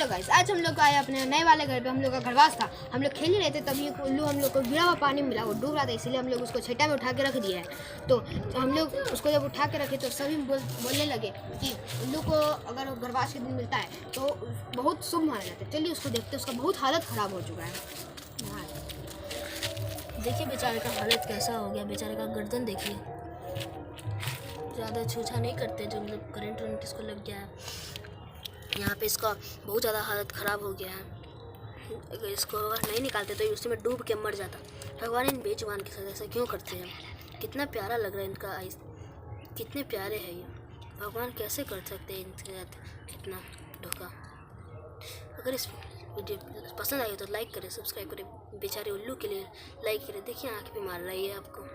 Guys, आज हम लोग आए अपने नए वाले घर पे। हम लोग का घरवास था, हम लोग खेल ही रहे थे, तभी उल्लू हम लोग को गिरा हुआ पानी मिला, वो डूब रहा था, इसीलिए हम लोग उसको छेटा में उठा के रख दिया है। तो हम लोग उसको जब उठा के रखे तो सभी बोलने लगे कि उल्लू को अगर घरवास के दिन मिलता है तो बहुत शुभ माना जाता है। चलिए उसको देखते, उसका बहुत हालत ख़राब हो चुका है। देखिए बेचारे का हालत कैसा हो गया, बेचारे का गर्दन देखिए, ज़्यादा छूछा नहीं करते जो मतलब करंट वरंट इसको लग गया है। यहाँ पे इसका बहुत ज़्यादा हालत ख़राब हो गया है। अगर इसको अगर नहीं निकालते तो उसी में डूब के मर जाता। भगवान इन बेजुबान के साथ ऐसा क्यों करते हैं? कितना प्यारा लग रहा है इनका आइस, कितने प्यारे हैं ये। भगवान कैसे कर सकते हैं इनके साथ इतना धोखा। अगर इस वीडियो पसंद आई हो तो लाइक करें, सब्सक्राइब करें। बेचारे उल्लू के लिए लाइक करें। देखिए आँख भी मार रही है आपको।